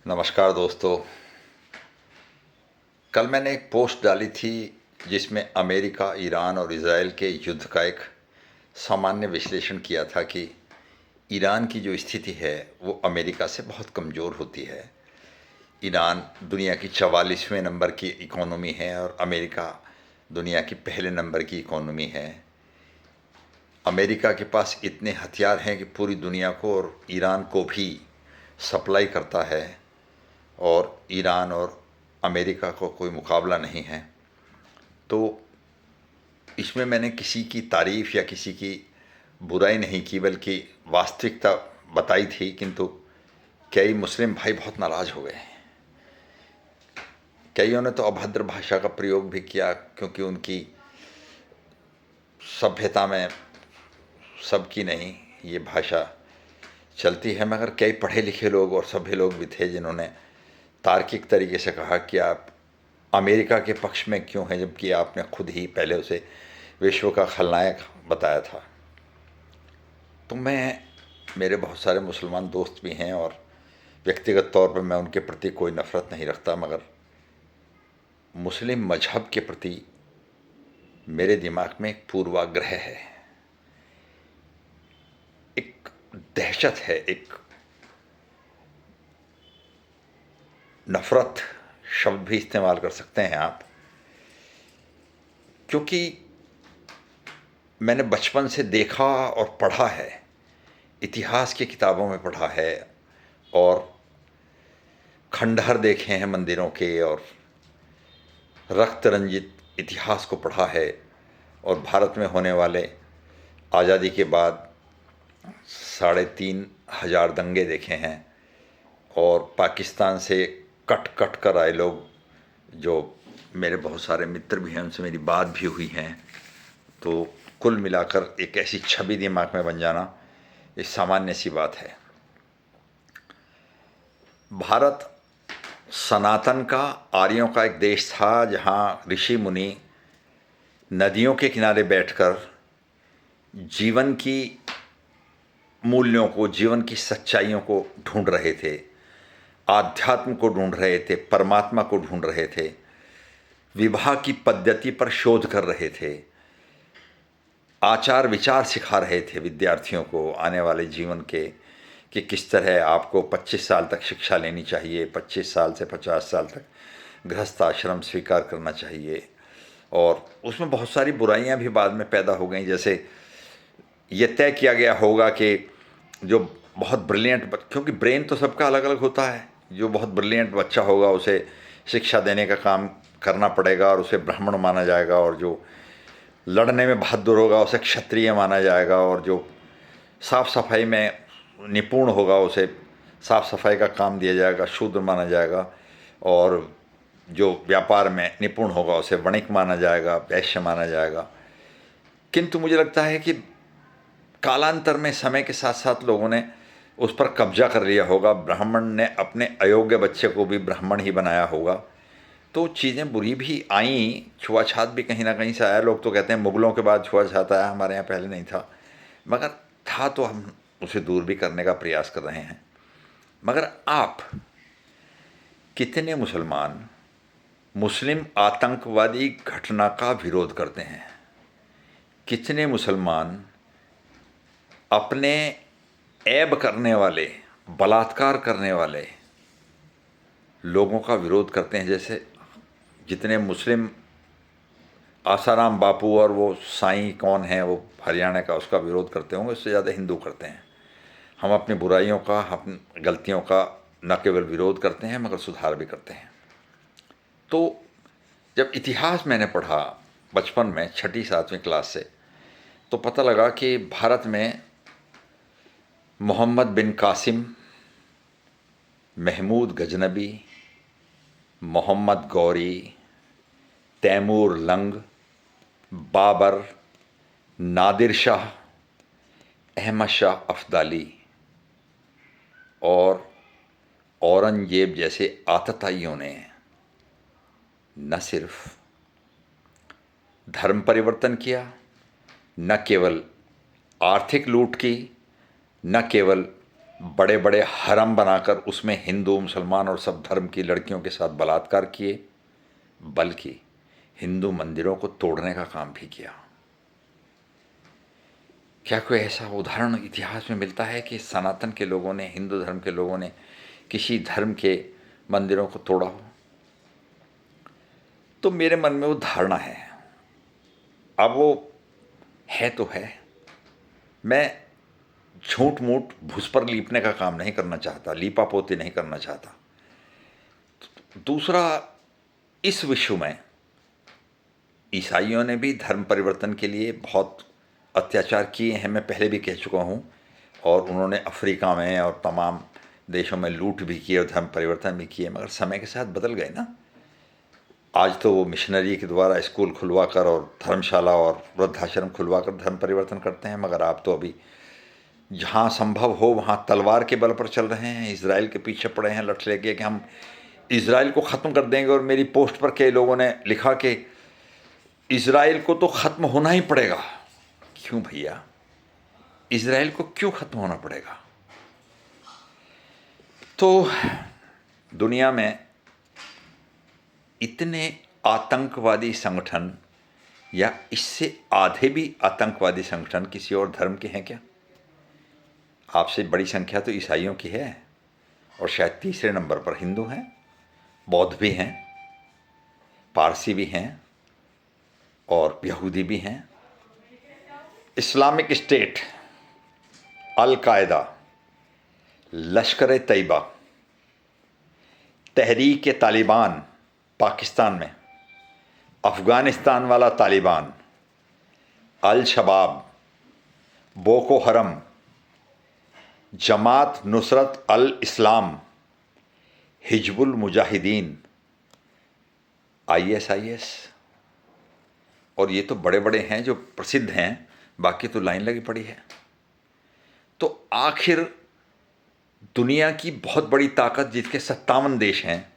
नमस्कार दोस्तों। कल मैंने एक पोस्ट डाली थी जिसमें अमेरिका, ईरान और इज़राइल के युद्ध का एक सामान्य विश्लेषण किया था कि ईरान की जो स्थिति है वो अमेरिका से बहुत कमज़ोर होती है। ईरान दुनिया की 44वें नंबर की इकोनॉमी है और अमेरिका दुनिया की पहले नंबर की इकोनॉमी है। अमेरिका के पास इतने हथियार हैं कि पूरी दुनिया को और ईरान को भी सप्लाई करता है और ईरान और अमेरिका को कोई मुकाबला नहीं है। तो इसमें मैंने किसी की तारीफ़ या किसी की बुराई नहीं की, बल्कि वास्तविकता बताई थी। किंतु कई मुस्लिम भाई बहुत नाराज़ हो गए। कईयों ने तो अभद्र भाषा का प्रयोग भी किया, क्योंकि उनकी सभ्यता में सबकी नहीं ये भाषा चलती है। मगर कई पढ़े लिखे लोग और सभ्य लोग भी थे जिन्होंने तार्किक तरीके से कहा कि आप अमेरिका के पक्ष में क्यों हैं, जबकि आपने खुद ही पहले उसे विश्व का खलनायक बताया था। तो मेरे बहुत सारे मुसलमान दोस्त भी हैं और व्यक्तिगत तौर पर मैं उनके प्रति कोई नफ़रत नहीं रखता, मगर मुस्लिम मजहब के प्रति मेरे दिमाग में एक पूर्वाग्रह है, एक दहशत है, एक नफ़रत शब्द भी इस्तेमाल कर सकते हैं आप। क्योंकि मैंने बचपन से देखा और पढ़ा है, इतिहास की किताबों में पढ़ा है और खंडहर देखे हैं मंदिरों के और रक्त रंजित इतिहास को पढ़ा है, और भारत में होने वाले आज़ादी के बाद 3,500 दंगे देखे हैं, और पाकिस्तान से कट कट कर आए लोग जो मेरे बहुत सारे मित्र भी हैं, उनसे मेरी बात भी हुई हैं। तो कुल मिलाकर एक ऐसी छवि दिमाग में बन जाना ये सामान्य सी बात है। भारत सनातन का, आर्यों का एक देश था, जहाँ ऋषि मुनि नदियों के किनारे बैठकर जीवन की मूल्यों को, जीवन की सच्चाइयों को ढूंढ रहे थे, आध्यात्म को ढूंढ रहे थे, परमात्मा को ढूंढ रहे थे, विवाह की पद्धति पर शोध कर रहे थे, आचार विचार सिखा रहे थे विद्यार्थियों को आने वाले जीवन के, कि किस तरह आपको 25 साल तक शिक्षा लेनी चाहिए, 25 साल से 50 साल तक गृहस्थ आश्रम स्वीकार करना चाहिए। और उसमें बहुत सारी बुराइयां भी बाद में पैदा हो गई। जैसे ये तय किया गया होगा कि जो बहुत ब्रिलियंट, क्योंकि ब्रेन तो सबका अलग अलग होता है, जो बहुत ब्रिलियंट बच्चा होगा उसे शिक्षा देने का काम करना पड़ेगा और उसे ब्राह्मण माना जाएगा, और जो लड़ने में बहादुर होगा उसे क्षत्रिय माना जाएगा, और जो साफ़ सफाई में निपुण होगा उसे साफ़ सफाई का काम दिया जाएगा, शूद्र माना जाएगा, और जो व्यापार में निपुण होगा उसे वणिक माना जाएगा, वैश्य माना जाएगा। किंतु मुझे लगता है कि कालांतर में समय के साथ साथ लोगों ने उस पर कब्जा कर लिया होगा। ब्राह्मण ने अपने अयोग्य बच्चे को भी ब्राह्मण ही बनाया होगा। तो चीज़ें बुरी भी आईं, छुआछात भी कहीं ना कहीं से आया। लोग तो कहते हैं मुग़लों के बाद छुआछात आया, हमारे यहाँ पहले नहीं था, मगर था तो हम उसे दूर भी करने का प्रयास कर रहे हैं। मगर आप कितने मुसलमान मुस्लिम आतंकवादी घटना का विरोध करते हैं? कितने मुसलमान अपने ऐब करने वाले, बलात्कार करने वाले लोगों का विरोध करते हैं? जैसे जितने मुस्लिम आसाराम बापू और वो साईं कौन है वो हरियाणा का, उसका विरोध करते होंगे, उससे ज़्यादा हिंदू करते हैं। हम अपनी बुराइयों का, अपनी गलतियों का न केवल विरोध करते हैं मगर सुधार भी करते हैं। तो जब इतिहास मैंने पढ़ा बचपन में 6ठी-7वीं क्लास से, तो पता लगा कि भारत में मोहम्मद बिन कासिम, महमूद गजनबी, मोहम्मद गौरी, तैमूर लंग, बाबर, नादिर शाह, अहमद शाह अफ़दाली और औरंगजेब जैसे आतताइयों ने न सिर्फ धर्म परिवर्तन किया, न केवल आर्थिक लूट की, न केवल बड़े बड़े हरम बनाकर उसमें हिंदू मुसलमान और सब धर्म की लड़कियों के साथ बलात्कार किए, बल्कि हिंदू मंदिरों को तोड़ने का काम भी किया। क्या कोई ऐसा उदाहरण इतिहास में मिलता है कि सनातन के लोगों ने, हिंदू धर्म के लोगों ने किसी धर्म के मंदिरों को तोड़ा हो? तो मेरे मन में वो धारणा है। अब वो है तो है, मैं झूठ मूठ भूस पर लीपने का काम नहीं करना चाहता, लीपा पोती नहीं करना चाहता। दूसरा, इस विश्व में ईसाइयों ने भी धर्म परिवर्तन के लिए बहुत अत्याचार किए हैं, मैं पहले भी कह चुका हूँ, और उन्होंने अफ्रीका में और तमाम देशों में लूट भी की और धर्म परिवर्तन भी किए, मगर समय के साथ बदल गए ना। आज तो वो मिशनरी के द्वारा स्कूल खुलवा कर और धर्मशाला और वृद्धाश्रम खुलवा कर धर्म परिवर्तन करते हैं, मगर आप तो अभी जहाँ संभव हो वहाँ तलवार के बल पर चल रहे हैं, इजराइल के पीछे पड़े हैं लठ लेके कि हम इजराइल को ख़त्म कर देंगे। और मेरी पोस्ट पर कई लोगों ने लिखा कि इजराइल को तो ख़त्म होना ही पड़ेगा। क्यों भैया, इजराइल को क्यों ख़त्म होना पड़ेगा? तो दुनिया में इतने आतंकवादी संगठन या इससे आधे भी आतंकवादी संगठन किसी और धर्म के हैं क्या? आपसे बड़ी संख्या तो ईसाइयों की है, और शायद तीसरे नंबर पर हिंदू हैं, बौद्ध भी हैं, पारसी भी हैं, और यहूदी भी हैं। इस्लामिक स्टेट, अल कायदा, लश्कर तैयबा, तहरीक तालिबान पाकिस्तान में, अफ़गानिस्तान वाला तालिबान, अल शबाब, बोको हरम, जमात नुसरत अल इस्लाम, हिजबुल मुजाहिदीन, ISIS, और ये तो बड़े बड़े हैं जो प्रसिद्ध हैं, बाकी तो लाइन लगी पड़ी है। तो आखिर दुनिया की बहुत बड़ी ताकत, जिसके 57 देश हैं,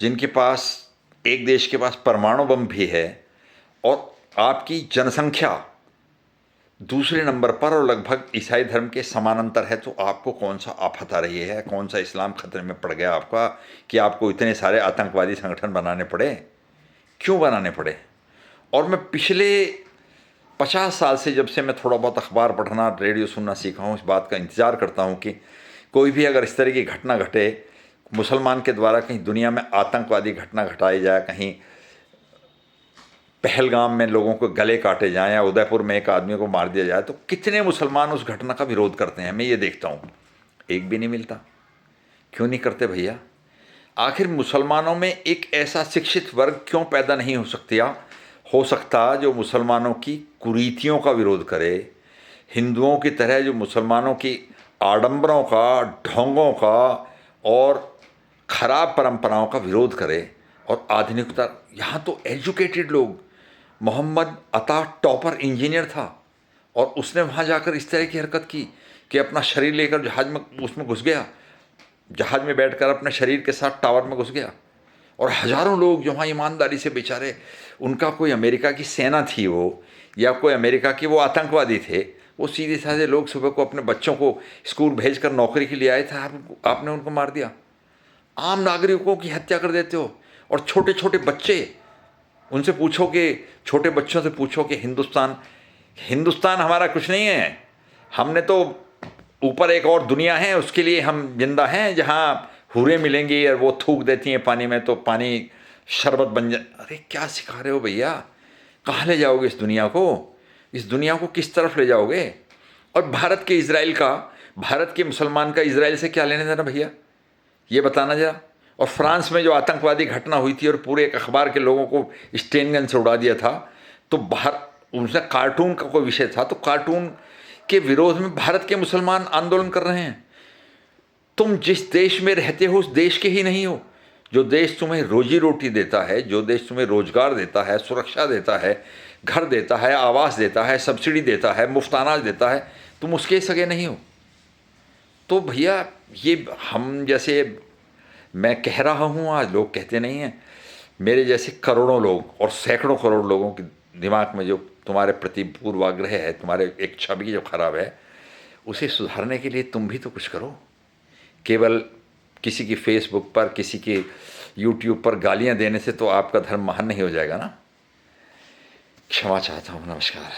जिनके पास, एक देश के पास परमाणु बम भी है, और आपकी जनसंख्या दूसरे नंबर पर और लगभग ईसाई धर्म के समानांतर है, तो आपको कौन सा आफत आ रही है, कौन सा इस्लाम खतरे में पड़ गया आपका कि आपको इतने सारे आतंकवादी संगठन बनाने पड़े? क्यों बनाने पड़े? और मैं पिछले 50 साल से, जब से मैं थोड़ा बहुत अखबार पढ़ना, रेडियो सुनना सीखा हूँ, इस बात का इंतज़ार करता हूँ कि कोई भी अगर इस तरह की घटना घटे, मुसलमान के द्वारा कहीं दुनिया में आतंकवादी घटना घटाई जाए, कहीं पहलगाम में लोगों को गले काटे जाएं या उदयपुर में एक आदमी को मार दिया जाए, तो कितने मुसलमान उस घटना का विरोध करते हैं। मैं ये देखता हूँ, एक भी नहीं मिलता। क्यों नहीं करते भैया? आखिर मुसलमानों में एक ऐसा शिक्षित वर्ग क्यों पैदा नहीं हो सकता जो मुसलमानों की कुरीतियों का विरोध करे, हिंदुओं की तरह जो मुसलमानों की आडंबरों का, ढोंगों का और खराब परंपराओं का विरोध करे और आधुनिकता। यहाँ तो एजुकेटेड लोग, मोहम्मद अता टॉपर इंजीनियर था, और उसने वहाँ जाकर इस तरह की हरकत की कि अपना शरीर लेकर जहाज में उसमें घुस गया, जहाज में बैठकर अपने शरीर के साथ टावर में घुस गया। और हज़ारों लोग जो वहाँ ईमानदारी से, बेचारे, उनका कोई अमेरिका की सेना थी वो, या कोई अमेरिका के वो आतंकवादी थे, वो सीधे साधे लोग सुबह को अपने बच्चों को स्कूल भेजकर नौकरी के लिए आए थे, आपने उनको मार दिया। आम नागरिकों की हत्या कर देते हो, और छोटे छोटे बच्चे, उनसे पूछो कि, छोटे बच्चों से पूछो कि हिंदुस्तान हमारा कुछ नहीं है, हमने तो ऊपर एक और दुनिया है, उसके लिए हम जिंदा हैं, जहाँ हूरें मिलेंगी और वो थूक देती हैं पानी में, तो पानी शरबत बन जाए। अरे क्या सिखा रहे हो भैया? कहाँ ले जाओगे इस दुनिया को? इस दुनिया को किस तरफ ले जाओगे? और भारत के इजराइल का, भारत के मुसलमान का इजराइल से क्या लेने देना भैया, ये बताना जरा। और फ्रांस में जो आतंकवादी घटना हुई थी और पूरे एक अखबार के लोगों को स्टेन गन से उड़ा दिया था, तो बाहर उसमें कार्टून का कोई विषय था, तो कार्टून के विरोध में भारत के मुसलमान आंदोलन कर रहे हैं। तुम जिस देश में रहते हो उस देश के ही नहीं हो। जो देश तुम्हें रोजी रोटी देता है, जो देश तुम्हें रोजगार देता है, सुरक्षा देता है, घर देता है, आवास देता है, सब्सिडी देता है, मुफ्त अनाज देता है, तुम उसके सगे नहीं हो। तो भैया, ये हम जैसे, मैं कह रहा हूँ, आज लोग कहते नहीं हैं, मेरे जैसे करोड़ों लोग और सैकड़ों करोड़ लोगों के दिमाग में जो तुम्हारे प्रति पूर्वाग्रह है, तुम्हारे एक छवि जो खराब है, उसे सुधारने के लिए तुम भी तो कुछ करो। केवल किसी की फेसबुक पर, किसी के यूट्यूब पर गालियां देने से तो आपका धर्म महान नहीं हो जाएगा ना। क्षमा चाहता हूँ। नमस्कार।